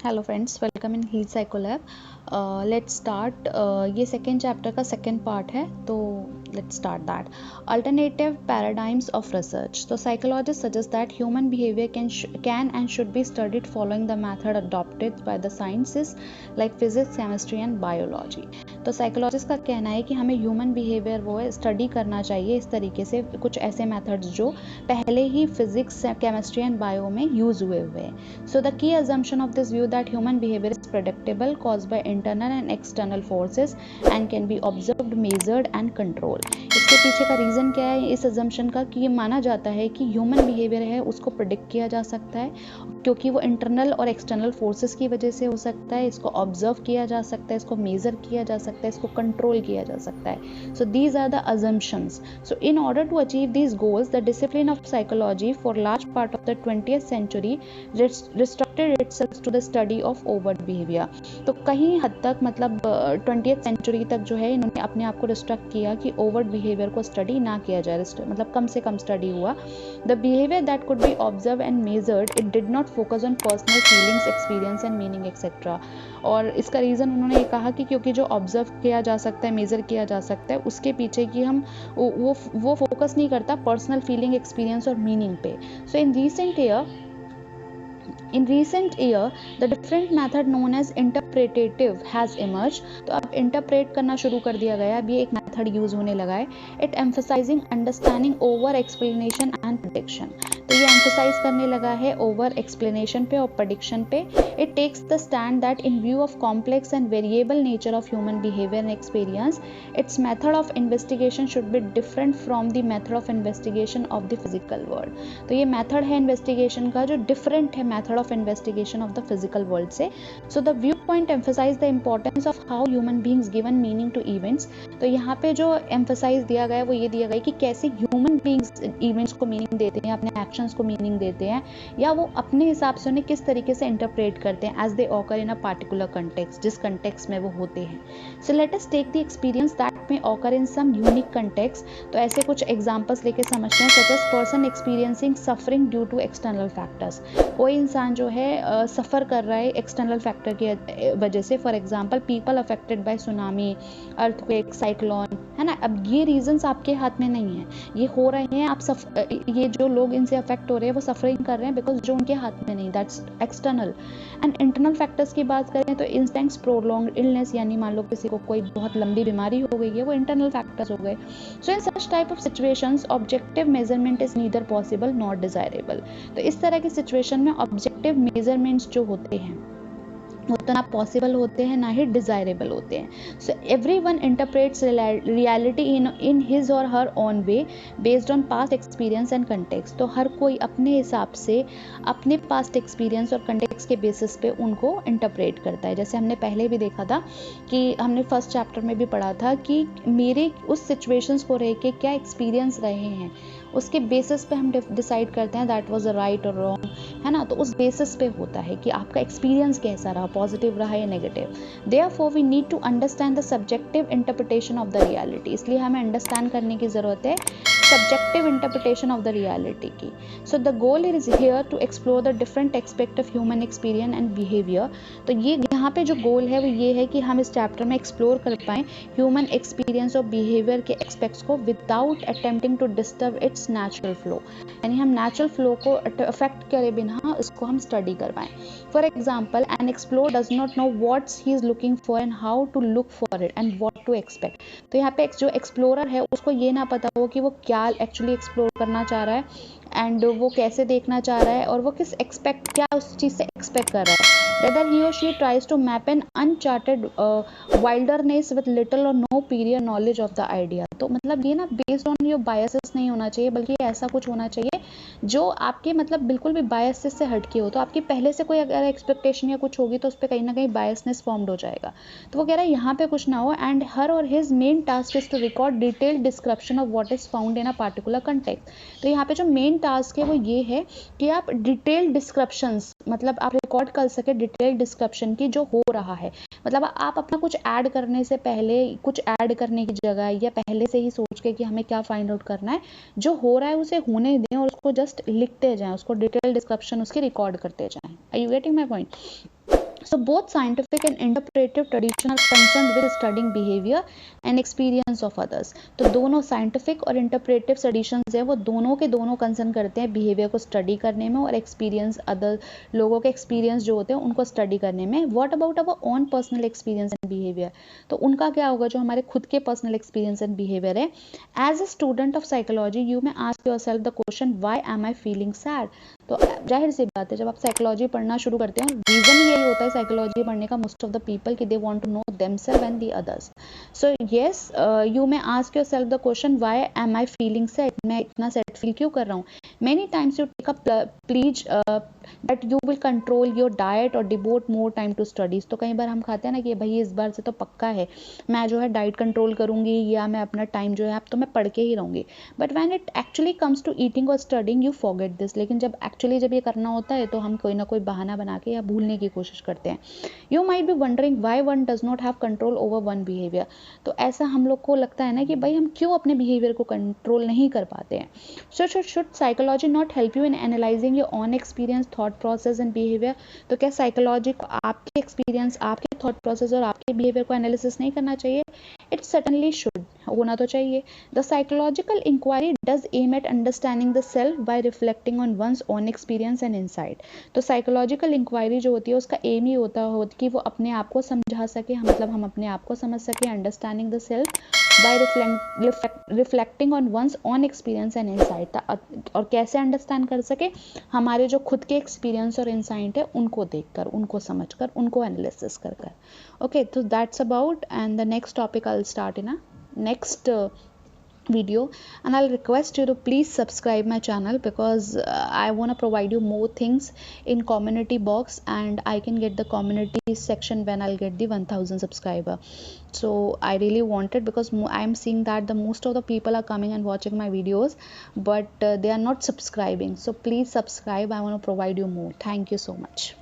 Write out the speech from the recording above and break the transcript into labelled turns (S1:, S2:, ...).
S1: Hello friends, welcome in heal psycholab. Let's start. ये second chapter का second part है, तो let's start that. Alternative paradigms of research. तो psychologist suggest that human behaviour can and should be studied following the method adopted by the sciences like physics, chemistry and biology. तो psychologist का कहना है कि हमें human behaviour वो study करना चाहिए इस तरीके से, कुछ ऐसे मेथड्स जो पहले ही फिजिक्स, केमिस्ट्री एंड बायो में यूज हुए हैं। So the key assumption of this view that human behavior is predictable, caused by internal and external forces and can be observed, measured and controlled। इसके पीछे का reason क्या है इस assumption का, कि ये माना जाता है कि ह्यूमन बिहेवियर है उसको प्रिडिक्ट किया जा सकता है, क्योंकि वो इंटरनल और एक्सटर्नल फोर्सेस की वजह से हो सकता है। इसको ऑब्जर्व किया जा सकता है, इसको मेजर किया जा सकता है, इसको कंट्रोल किया जा सकता है। So these are the assumptions. So in order to achieve these goals, the discipline of psychology for large part of the 20th century restricted itself to the study of overt behavior। तो कहीं हद तक मतलब 20th century तक जो है इन्होंने अपने आप को रिस्ट्रिक्ट किया कि ओवर्ट बिहेवियर को स्टडी ना किया जाए, मतलब कम से कम स्टडी हुआ। The behaviour that could be observe and measured, it did not focus on personal feelings, experience and meaning etcetera. और इसका रीज़न उन्होंने ये कहा कि क्योंकि जो ऑब्जर्व किया जा सकता है, मेजर किया जा सकता है, उसके पीछे कि हम वो फोकस नहीं करता पर्सनल फीलिंग, एक्सपीरियंस और मीनिंग पे। सो In recent year, the different method known as interpretative has emerged। तो अब इंटरप्रेट करना शुरू कर दिया गया, अब ये एक मेथड यूज होने लगा है। It emphasising understanding over explanation and prediction. तो ये एम्फसाइज करने लगा है ओवर एक्सप्लेनेशन पे और प्रेडिक्शन पे। It takes the stand that in view of complex and variable nature of human behaviour and experience, its method of investigation should be different from the method of investigation of the physical world. तो ये method है investigation का जो different है method of investigation of the physical world से। So the view point emphasise the importance of how human beings given meaning to events. तो यहाँ पे जो एम्फसाइज दिया गया है वो ये दिया गया है कि कैसे ह्यूमन बीइंग्स इवेंट्स को मीनिंग देते हैं, अपने एक्शंस को मीनिंग देते हैं, या वो अपने हिसाब से उन्हें किस तरीके से इंटरप्रेट करते हैं as they occur in a particular context, जिस कंटेक्स्ट में वो होते हैं। So let us take the experience that में occur in some unique context. तो ऐसे कुछ एग्जांपल्स लेके समझते हैं, such as person experiencing suffering due to external factors. कोई इंसान जो है सफ़र कर रहा है एक्सटर्नल फैक्टर की वजह से। For example people affected by tsunami, earthquake, cyclone, है ना। अब ये रीजंस आपके हाथ में नहीं है, ये हो रहे हैं, ये जो लोग इनसे अफेक्ट हो रहे हैं वो सफरिंग कर रहे हैं बिकॉज जो उनके हाथ में नहीं, that's external. And internal factors की बात करें तो इंस्टेंट्स प्रोलॉन्ग्ड इलनेस, यानी मान लो किसी को कोई बहुत लंबी बीमारी हो गई है, वो इंटरनल फैक्टर्स हो गए। So in such type of situations objective measurement is neither possible not desirable. तो इस तरह की सिचुएशन में ऑब्जेक्टिव मेजरमेंट्स जो होते हैं उतना पॉसिबल होते हैं, ना ही डिजायरेबल होते हैं। So everyone interprets reality in his or her own way based on past experience and context. तो हर कोई अपने हिसाब से अपने पास्ट एक्सपीरियंस और कंटेक्स्ट के बेसिस पे उनको इंटरप्रेट करता है। जैसे हमने पहले भी देखा था कि हमने फर्स्ट चैप्टर में भी पढ़ा था कि मेरे उस सिचुएशंस को रह के क्या एक्सपीरियंस रहे हैं, उसके बेसिस पे हम डिसाइड करते हैं दैट वाज राइट और रॉन्ग, है ना। तो उस बेसिस पे होता है कि आपका एक्सपीरियंस कैसा रहा, पॉजिटिव रहा या negative. Therefore we need to understand the subjective interpretation of the reality. इसलिए हमें अंडरस्टैंड करने की ज़रूरत है subjective interpretation of the reality की। So the goal is here to explore the different aspect of human experience and behaviour. तो ये यहाँ पे जो गोल है वो ये है कि हम इस चैप्टर में एक्सप्लोर कर पाएँ ह्यूमन एक्सपीरियंस और बिहेवियर के एस्पेक्ट्स को without attempting to disturb its natural flow, यानी हम नेचुरल फ्लो को अफेक्ट करे बिना इसको हम स्टडी कर पाएँ। For example an explorer does not know what's he is looking for and how to look for it and what to expect. तो यहाँ पे जो एक्सप्लोरर है उसको ये ना पता हो कि वो क्या एक्चुअली एक्सप्लोर करना चाह रहा है एंड वो कैसे देखना चाह रहा है और वो क्या उस चीज़ से एक्सपेक्ट कर रहा है। Whether he or she tries to map an uncharted wilderness with little or no prior knowledge of the idea। तो मतलब ये ना बेस्ड ऑन योर बायसेस नहीं होना चाहिए, बल्कि ऐसा कुछ होना चाहिए जो आपके मतलब बिल्कुल भी बायसेस से हटके हो। तो आपकी पहले से कोई अगर एक्सपेक्टेशन या कुछ होगी तो उस पर कहीं ना कहीं बायसनेस फॉर्म्ड हो जाएगा। तो वो कह रहा है यहाँ पे कुछ ना हो। एंड हर और his main task is to record detailed description of what is found in a particular context. तो यहाँ पे जो मेन टास्क है वो ये है कि आप डिटेल्ड डिस्क्रिप्शंस, मतलब आप रिकॉर्ड कर सके डिटेल्ड डिस्क्रिप्शन की जो हो रहा है। मतलब आप अपना कुछ ऐड करने से पहले, कुछ ऐड करने की जगह या पहले से ही सोच के कि हमें क्या फाइंड आउट करना है, जो हो रहा है उसे होने दें और उसको जस्ट लिखते जाएं, उसको डिटेल डिस्क्रिप्शन उसकी रिकॉर्ड करते जाएं। Are you getting my point? So both scientific and interpretive tradition are concerned with studying behavior and experience of others. तो दोनों scientific और interpretive traditions है वो दोनों के दोनों कंसर्न करते हैं behavior को स्टडी करने में और experience अदर लोगों के experience जो होते हैं उनको स्टडी करने में. What about our own personal experience and behavior? तो उनका क्या होगा जो हमारे खुद के personal experience and behavior है. As a student of psychology you may ask yourself the question why am I feeling sad? तो जाहिर सी बात है जब आप साइकोलॉजी पढ़ना शुरू करते हैं रीज़न यही होता है साइकोलॉजी पढ़ने का मोस्ट ऑफ द पीपल कि they want to know themselves and the others. So yes you may ask yourself the question why am I feeling sad, मैं इतना सैड फील क्यों कर रहा हूँ. Many times you take a pledge that you will control your diet और devote more time to studies. तो कई बार हम खाते हैं ना कि भाई इस बार से तो पक्का है मैं जो है डाइट कंट्रोल करूंगी या मैं अपना टाइम जो है अब तो मैं पढ़ के ही रहूंगी. But when it actually comes to eating और स्टडिंग यू फॉरगेट दिस. लेकिन जब एक्चुअली जब ये करना होता है तो हम कोई ना कोई बहाना बना के या भूलने की कोशिश करते हैं. You might be wondering why one does not have control over one behaviour. तो ऐसा हम लोग को लगता है ना कि भाई हम क्यों अपने बिहेवियर को कंट्रोल नहीं कर पाते हैं. So should psychology not help you in analysing your on experience thought process and behaviour. तो क्या साइकोलॉजी को आपके एक्सपीरियंस आपके थॉट प्रोसेस और आपके बिहेवियर को एनालिसिस नहीं करना चाहिए. इट सर्टनली शुड, होना तो चाहिए. The psychological inquiry does aim at understanding the self by reflecting on one's own experience and insight. तो साइकोलॉजिकल इंक्वायरी जो होती है उसका एम ही होता है कि वो अपने आप को समझा सके, मतलब हम अपने आप को समझ सके. Understanding the self by reflecting on one's own experience and insight. और कैसे अंडरस्टैंड कर सके, हमारे जो खुद के एक्सपीरियंस और इनसाइट है उनको देखकर, उनको समझकर, उनको एनालिसिस कर कर. Okay, so that's about, and the next topic I'll start in a next video. And I'll request you to please subscribe my channel because I want to provide you more things in community box, and I can get the community section when I'll get the 1000 subscriber. So I really want it because I'm seeing that the most of the people are coming and watching my videos, but they are not subscribing. So please subscribe, I want to provide you more. Thank you so much.